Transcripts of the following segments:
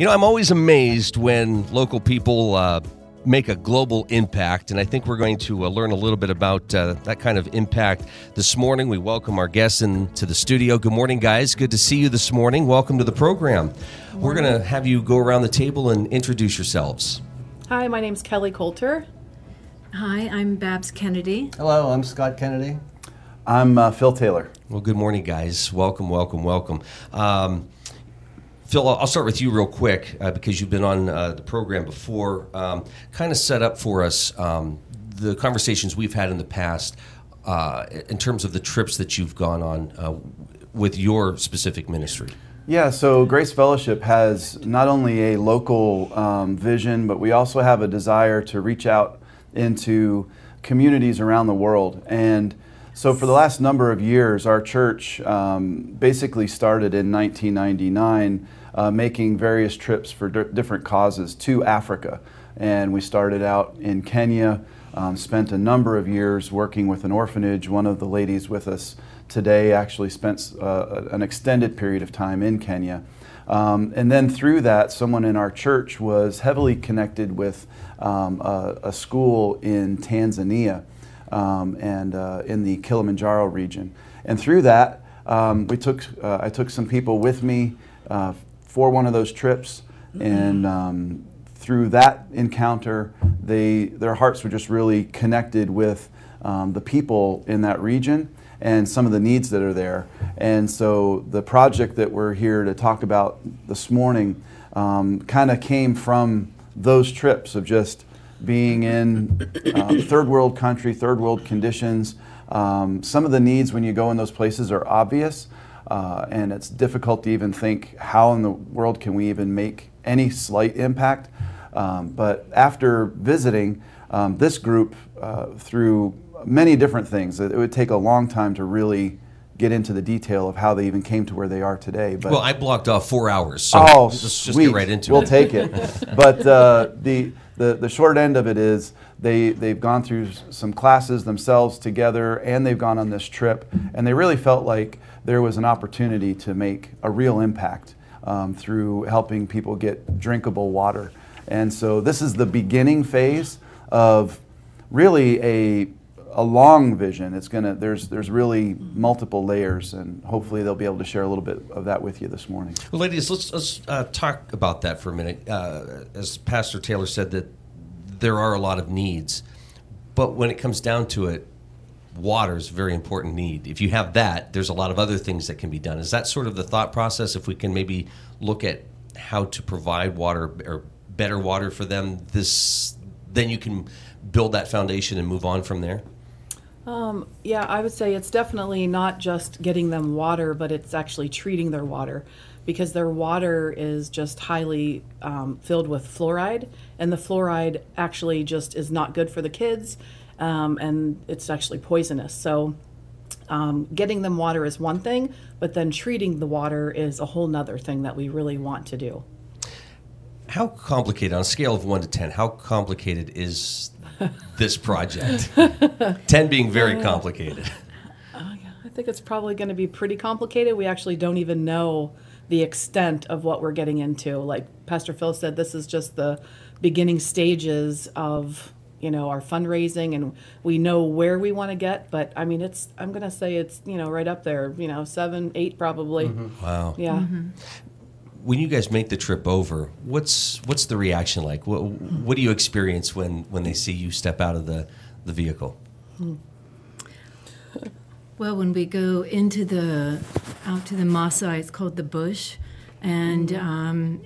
I'm always amazed when local people make a global impact, and I think we're going to learn a little bit about that kind of impact this morning. We welcome our guests into the studio. Good morning, guys. Good to see you this morning. Welcome to the program. We're going to have you go around the table and introduce yourselves. Hi, my name's Kelly Coulter. Hi, I'm Babs Kennedy. Hello, I'm Scott Kennedy. I'm Phil Taylor. Well, good morning, guys. Welcome, welcome, welcome. Phil, I'll start with you real quick because you've been on the program before. Kind of set up for us the conversations we've had in the past in terms of the trips that you've gone on with your specific ministry. Yeah, so Grace Fellowship has not only a local vision, but we also have a desire to reach out into communities around the world. And so for the last number of years, our church basically started in 1999 making various trips for different causes to Africa. And we started out in Kenya, spent a number of years working with an orphanage. One of the ladies with us today actually spent an extended period of time in Kenya. And then through that, someone in our church was heavily connected with a school in Tanzania. And in the Kilimanjaro region. And through that, I took some people with me for one of those trips, and through that encounter, their hearts were just really connected with the people in that region and some of the needs that are there. And so the project that we're here to talk about this morning kind of came from those trips of just being in third world country, third world conditions. Some of the needs when you go in those places are obvious, and it's difficult to even think how in the world can we even make any slight impact. But after visiting this group through many different things, it would take a long time to really get into the detail of how they even came to where they are today. But, well, I blocked off 4 hours, so let's just get right into it. We'll take it. But the short end of it is they've gone through some classes themselves together, and they've gone on this trip, and they really felt like there was an opportunity to make a real impact through helping people get drinkable water. And so this is the beginning phase of really a long vision. There's really multiple layers, and hopefully they'll be able to share a little bit of that with you this morning. Well, ladies, let's talk about that for a minute. As Pastor Taylor said, that there are a lot of needs, but when it comes down to it, water is a very important need. If you have that, there's a lot of other things that can be done. Is that sort of the thought process? If we can maybe look at how to provide water or better water for them, then you can build that foundation and move on from there? Yeah, I would say it's definitely not just getting them water, but it's actually treating their water, because their water is just highly filled with fluoride, and the fluoride actually just is not good for the kids, and it's actually poisonous. So getting them water is one thing, but then treating the water is a whole nother thing that we really want to do. How complicated, on a scale of 1 to 10, how complicated is this project? 10 being very complicated. I think it's probably going to be pretty complicated. We actually don't even know the extent of what we're getting into. Like Pastor Phil said, this is just the beginning stages of our fundraising, and we know where we want to get, but I mean, I'm going to say it's right up there, 7, 8 probably. Mm-hmm. Wow. Yeah. Mm-hmm. When you guys make the trip over, what's the reaction like? What do you experience when they see you step out of the vehicle? Well, when we go out to the Maasai, it's called the bush, and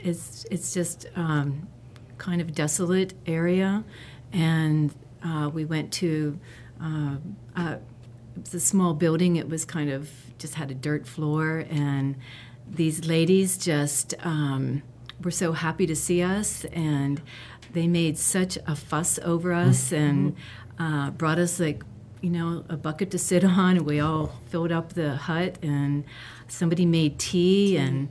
it's just kind of desolate area, and we went to it was a small building. It was kind of just had a dirt floor, and these ladies just were so happy to see us, and they made such a fuss over us, and brought us a bucket to sit on, and we all filled up the hut, and somebody made tea, and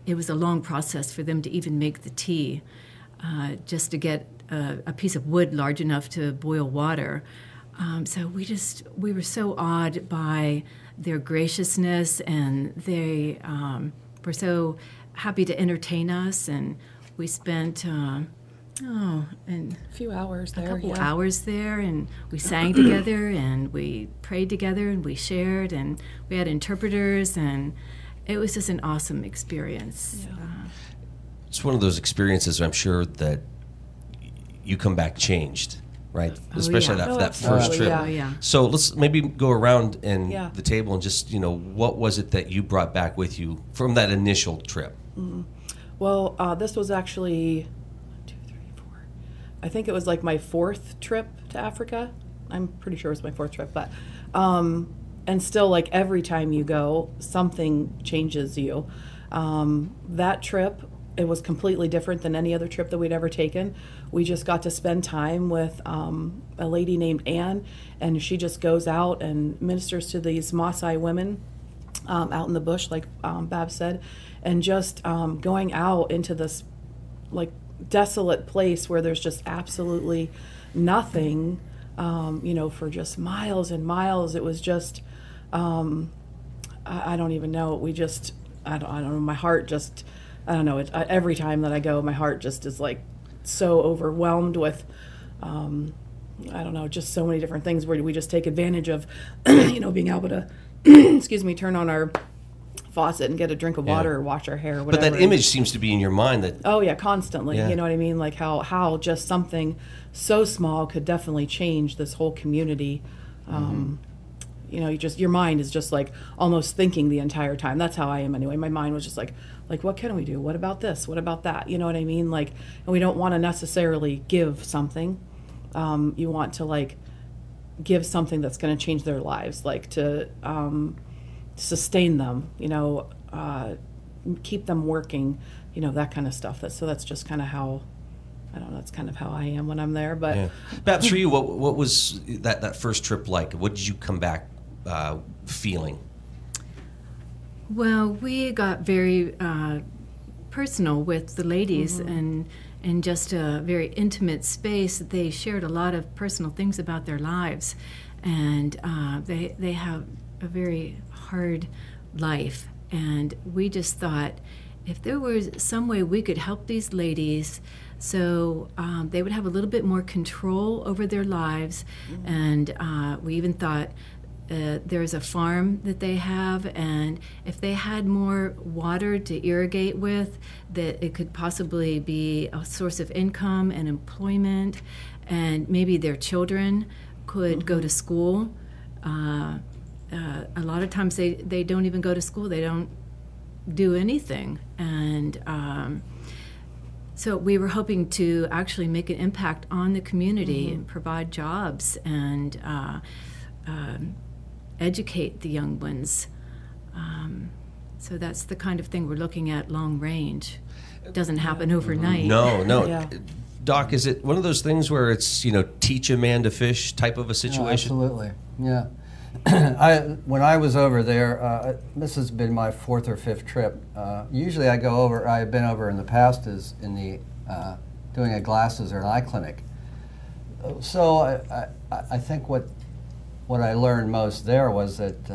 it was a long process for them to even make the tea, just to get a piece of wood large enough to boil water. So we were so awed by their graciousness, and they were so happy to entertain us, and we spent A few hours a there. couple yeah. hours there, and we sang together, and we prayed together, and we shared, and we had interpreters, and it was just an awesome experience. Yeah. It's one of those experiences I'm sure that you come back changed, right? Especially yeah. that first absolutely, trip. yeah. Oh, yeah. So let's maybe go around and Yeah. the table and just, what was it that you brought back with you from that initial trip? Well, this was actually 1, 2, 3, 4. I think it was like my 4th trip to Africa. I'm pretty sure it was my 4th trip, but and still, like, every time you go, something changes you. That trip, it was completely different than any other trip that we'd ever taken. We just got to spend time with a lady named Anne, and she just goes out and ministers to these Maasai women out in the bush, like Bab said, and just going out into this like desolate place where there's just absolutely nothing, for just miles and miles. It was just, I don't even know. I don't know. My heart just, I don't know. Every time that I go, my heart just is like so overwhelmed with, I don't know, just so many different things where we just take advantage of, being able to, excuse me, turn on our faucet and get a drink of water or wash our hair or But whatever. that image seems to be in your mind that, Oh yeah, constantly. Yeah. You know what I mean? Like how just something so small could definitely change this whole community. Your mind is just like almost thinking the entire time. That's how I am anyway. My mind was just like what can we do? What about this? What about that? You know what I mean? Like, and we don't want to necessarily give something. You want to like give something that's going to change their lives, like to sustain them, keep them working, that kind of stuff. That's just kind of how, I don't know, that's kind of how I am when I'm there. But yeah. Babs, for you, what was that first trip like? What did you come back feeling? Well, we got very personal with the ladies, and in just a very intimate space. They shared a lot of personal things about their lives, and they have a very hard life. And we just thought, if there was some way we could help these ladies so they would have a little bit more control over their lives. And we even thought there's a farm that they have, and if they had more water to irrigate with, that it could possibly be a source of income and employment, and maybe their children could go to school. A lot of times they don't even go to school. They don't do anything. And so we were hoping to actually make an impact on the community and provide jobs and educate the young ones. So that's the kind of thing we're looking at long range. It doesn't happen overnight. No. Yeah. Doc, is it one of those things where it's, teach a man to fish type of a situation? Absolutely, yeah. When I was over there, this has been my 4th or 5th trip. Usually I go over, I've been over in the past is in the doing a glasses or an eye clinic. So I think what I learned most there was that,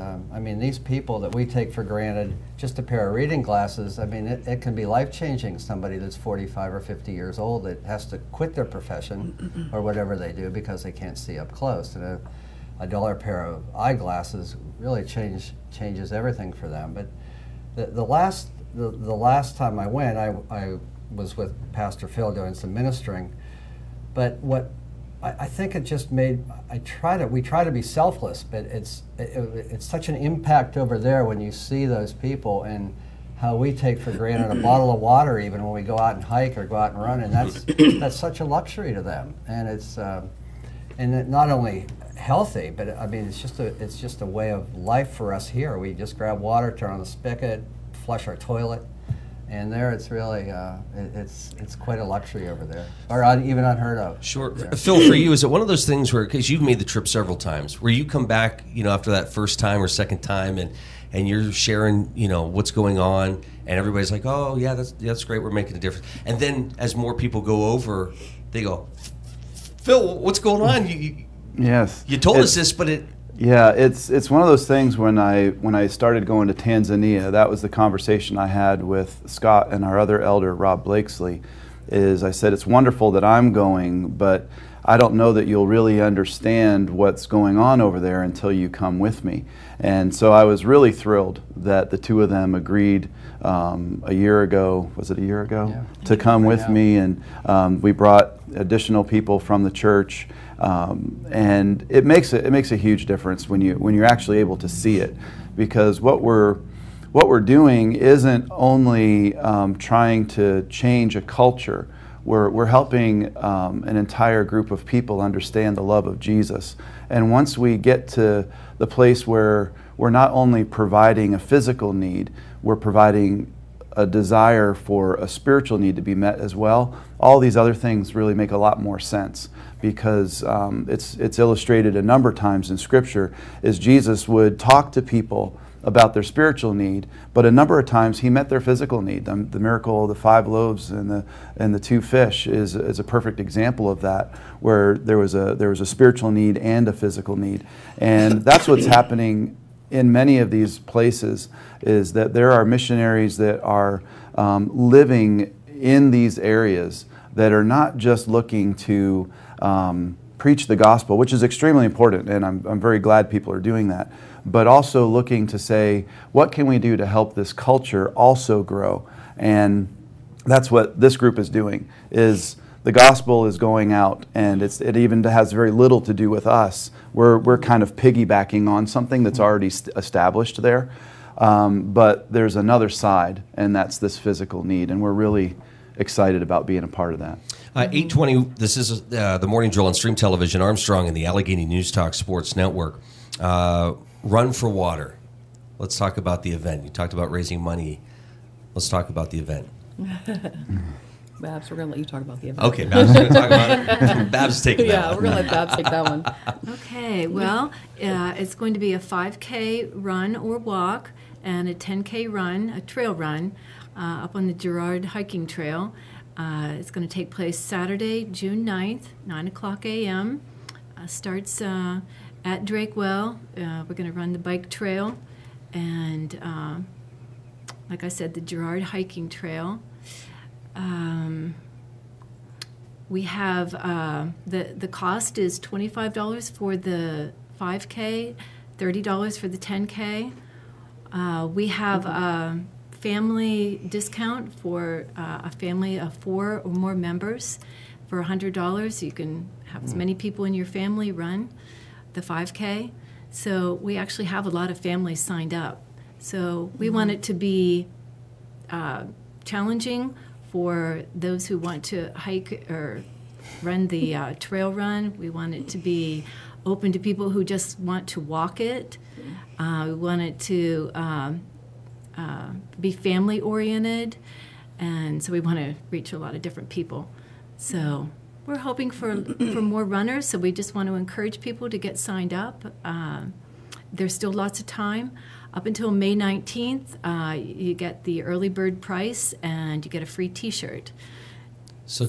these people that we take for granted, just a pair of reading glasses, it can be life-changing. Somebody that's 45 or 50 years old that has to quit their profession or whatever they do because they can't see up close. And a dollar pair of eyeglasses really changes everything for them. But the last time I went, I was with Pastor Phil doing some ministering. But what I think it just made, we try to be selfless, but it's such an impact over there when you see those people and how we take for granted a bottle of water even when we go out and hike or go out and run, and that's such a luxury to them. And it's and it not only healthy, but it's just a way of life for us here. We just grab water, turn on the spigot, flush our toilet. And there, it's really, it's quite a luxury over there, or even unheard of. Sure. Phil, for you, is it one of those things where, because you've made the trip several times, where you come back, after that first time or second time, and you're sharing, what's going on, and everybody's like, oh, yeah, that's great, we're making a difference. And then as more people go over, they go, Phil, what's going on? Yes. You told us this, but it... Yeah, it's one of those things. When I started going to Tanzania, that was the conversation I had with Scott and our other elder, Rob Blakesley. Is I said, it's wonderful that I'm going, but I don't know that you'll really understand what's going on over there until you come with me. And so I was really thrilled that the two of them agreed a year ago, was it a year ago? Yeah. To come with me, and we brought additional people from the church. And it makes a huge difference when you're actually able to see it, because what we're doing isn't only trying to change a culture. We're helping an entire group of people understand the love of Jesus. And once we get to the place where we're not only providing a physical need, we're providing a desire for a spiritual need to be met as well, all these other things really make a lot more sense, because it's illustrated a number of times in Scripture is Jesus would talk to people about their spiritual need, but a number of times he met their physical need. The miracle of the 5 loaves and the 2 fish is a perfect example of that, where there was a spiritual need and a physical need. And that's what's happening in many of these places, is that there are missionaries that are living in these areas that are not just looking to preach the gospel, which is extremely important, and I'm very glad people are doing that, but also looking to say, what can we do to help this culture also grow? And that's what this group is doing, is the gospel is going out, and it even has very little to do with us. We're kind of piggybacking on something that's already established there, but there's another side, and that's this physical need, and we're really excited about being a part of that. 8:20, this is the Morning Drill on Stream Television, Armstrong and the Allegheny News Talk Sports Network. Run for Water. Let's talk about the event. You talked about raising money. Let's talk about the event. Babs, we're going to let you talk about the event. Okay, Babs is going to talk about it. Babs is taking that Yeah, one. we're going to let Babs take that one. Okay, well, it's going to be a 5K run or walk and a 10K run, a trail run, up on the Girard Hiking Trail. It's going to take place Saturday, June 9th, 9 o'clock a.m. Starts at Drakewell. We're going to run the bike trail and, like I said, the Girard Hiking Trail. We have the cost is $25 for the 5K, $30 for the 10K. We have a family discount for a family of 4 or more members for $100. You can have as many people in your family run the 5K. So we actually have a lot of families signed up. So we want it to be challenging for those who want to hike or run the trail run. We want it to be open to people who just want to walk it. We want it to be family oriented, and so we want to reach a lot of different people. So we're hoping for more runners, so we just want to encourage people to get signed up. There's still lots of time. Up until May 19th, you get the early bird price, and you get a free T-shirt. So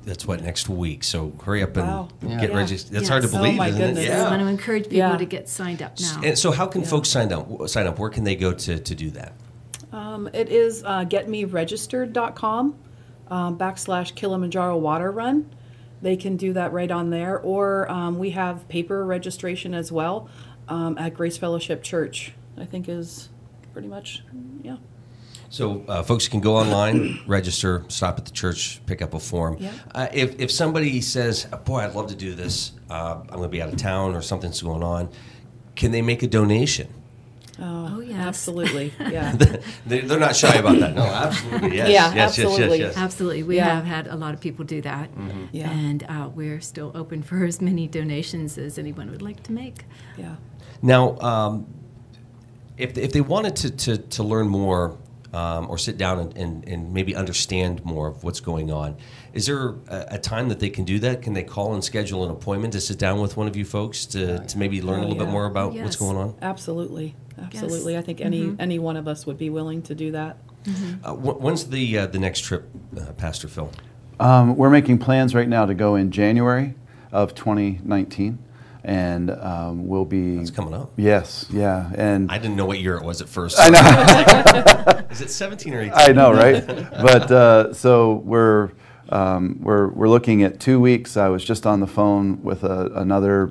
that's what, next week. So hurry up and Wow. get registered. That's Yes. hard to Oh, believe, my isn't goodness. it? So we want to encourage people Yeah. to get signed up now. And so how can folks sign up? Where can they go to do that? It is getmeregistered.com / Kilimanjaro Water Run. They can do that right on there. Or we have paper registration as well at Grace Fellowship Church, I think is pretty much, yeah. So folks can go online, register, stop at the church, pick up a form. Yeah. If somebody says, boy, I'd love to do this, I'm going to be out of town or something's going on, can they make a donation? Oh, yes. Absolutely, yeah. They're not shy about that. No, absolutely, yes. Yeah, yes, absolutely. Yes. Absolutely. We Yeah. have had a lot of people do that. Yeah. And we're still open for as many donations as anyone would like to make. Yeah. Now, if they wanted to learn more or sit down and maybe understand more of what's going on, is there a time that they can do that? Can they call and schedule an appointment to sit down with one of you folks to maybe learn a little bit more about what's Yes. going on? Absolutely. Absolutely. I think any one of us would be willing to do that. When's the next trip, Pastor Phil? We're making plans right now to go in January of 2019. and we'll be. It's coming up. Yes, yeah, and I didn't know what year it was at first. I know. Is it 17 or 18? I know, right? But so we're looking at 2 weeks. I was just on the phone with another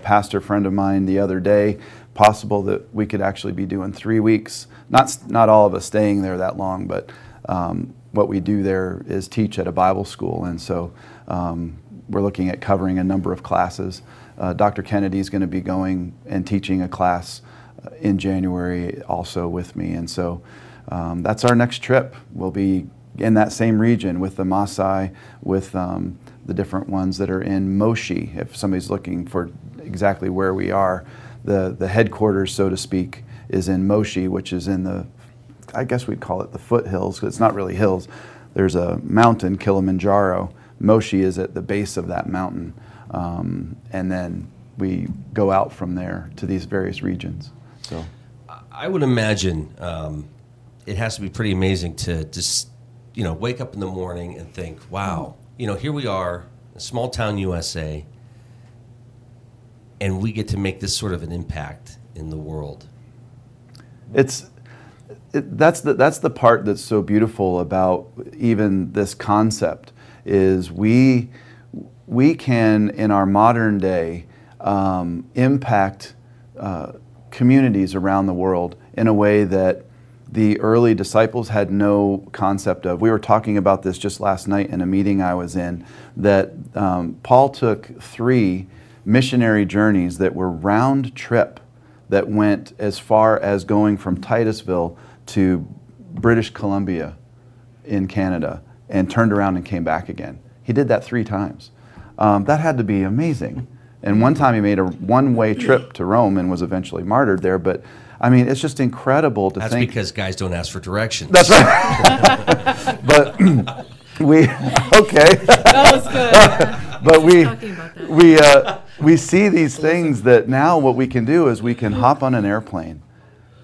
pastor friend of mine the other day. Possible that we could actually be doing 3 weeks. Not all of us staying there that long, but what we do there is teach at a Bible school, and so we're looking at covering a number of classes. Dr. Kennedy is going to be going and teaching a class in January also with me, and so that's our next trip. We'll be in that same region with the Maasai, with the different ones that are in Moshi. If somebody's looking for exactly where we are, the headquarters, so to speak, is in Moshi, which is in the, I guess we'd call it the foothills, because it's not really hills. There's a mountain, Kilimanjaro. Moshi is at the base of that mountain. And then we go out from there to these various regions. So, I would imagine it has to be pretty amazing to just, wake up in the morning and think, wow, here we are, a small town USA, and we get to make this sort of an impact in the world. That's the part that's so beautiful about even this concept is we can, in our modern day, impact communities around the world in a way that the early disciples had no concept of. We were talking about this just last night in a meeting I was in, that Paul took 3 missionary journeys that were round trip, that went as far as going from Titusville to British Columbia in Canada, and turned around and came back again. He did that 3 times. That had to be amazing. And one time he made a one-way trip to Rome and was eventually martyred there. But I mean, it's just incredible to think. That's because guys don't ask for directions. That's right. But okay. That was good. But we see these things that now what we can do is we can hop on an airplane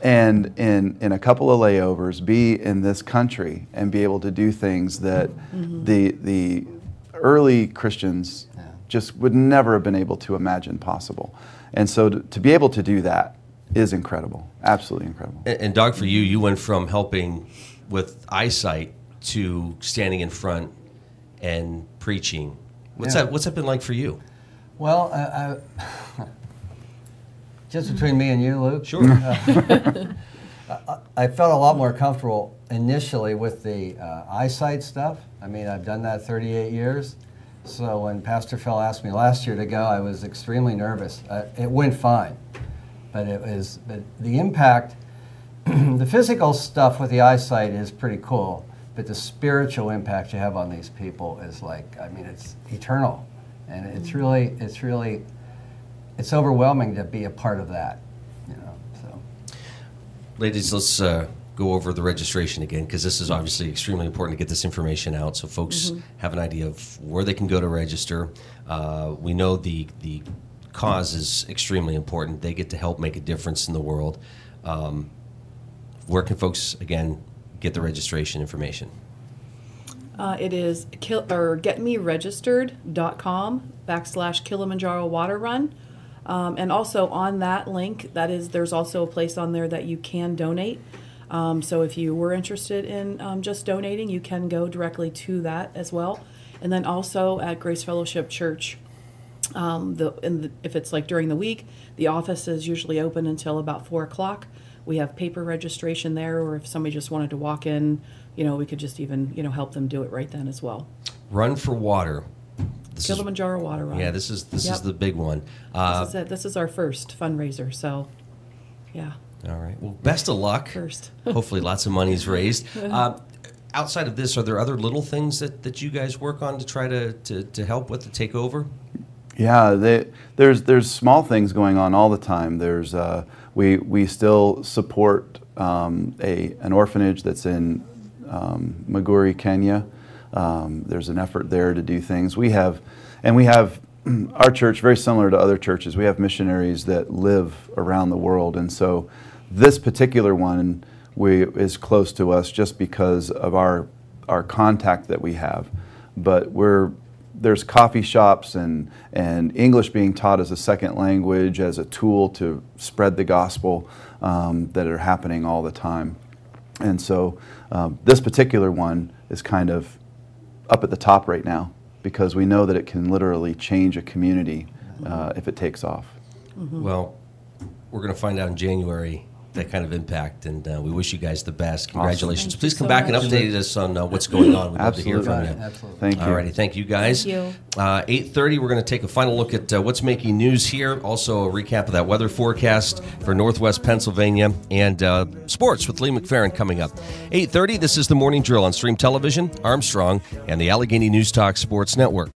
and in a couple of layovers be in this country and be able to do things that the early Christians just would never have been able to imagine possible. And so to be able to do that is incredible, absolutely incredible. And Doug, for you went from helping with eyesight to standing in front and preaching. What's that been like for you? Well, just between me and you, Luke. Sure. I felt a lot more comfortable initially with the eyesight stuff. I mean, I've done that 38 years. So when Pastor Phil asked me last year to go, I was extremely nervous. It went fine, but the impact, the physical stuff with the eyesight is pretty cool, but the spiritual impact you have on these people is it's eternal, and it's overwhelming to be a part of that, So, ladies, let's go over the registration again, because this is obviously extremely important to get this information out so folks have an idea of where they can go to register. We know the cause is extremely important. They get to help make a difference in the world. Where can folks, again, get the registration information? It is getmeregistered.com/Kilimanjaro Water Run. And also on that link, there's also a place on there that you can donate. So if you were interested in just donating, you can go directly to that as well. And then also at Grace Fellowship Church, if it's like during the week, the office is usually open until about 4 o'clock. We have paper registration there, or if somebody just wanted to walk in, we could just even, help them do it right then as well. Run for Water. Kilimanjaro Water Run. Yeah, this is the big one. This is it. This is our first fundraiser, so yeah. All right. Well, best of luck. First. Hopefully lots of money is raised. Outside of this, are there other little things that you guys work on to try to help with, to take over? Yeah, there's small things going on all the time. There's we still support an orphanage that's in Migori, Kenya. There's an effort there to do things. We have our church, very similar to other churches. We have missionaries that live around the world, and so this particular one is close to us just because of our contact that we have. But we're there's coffee shops and English being taught as a second language, as a tool to spread the gospel, that are happening all the time. And so this particular one is kind of up at the top right now, because we know that it can literally change a community if it takes off. Well, we're going to find out in January that kind of impact, and we wish you guys the best. Congratulations. Awesome. Please come Thank you back so and much. update us on what's going on. We'd love to hear Absolutely. from you. Absolutely. Thank you. Alrighty, thank you guys. Thank you. 8:30, we're going to take a final look at what's making news here. Also, a recap of that weather forecast for Northwest Pennsylvania, and sports with Lee McFerrin coming up. 8:30, this is the Morning Drill on Stream Television, Armstrong, and the Allegheny News Talk Sports Network.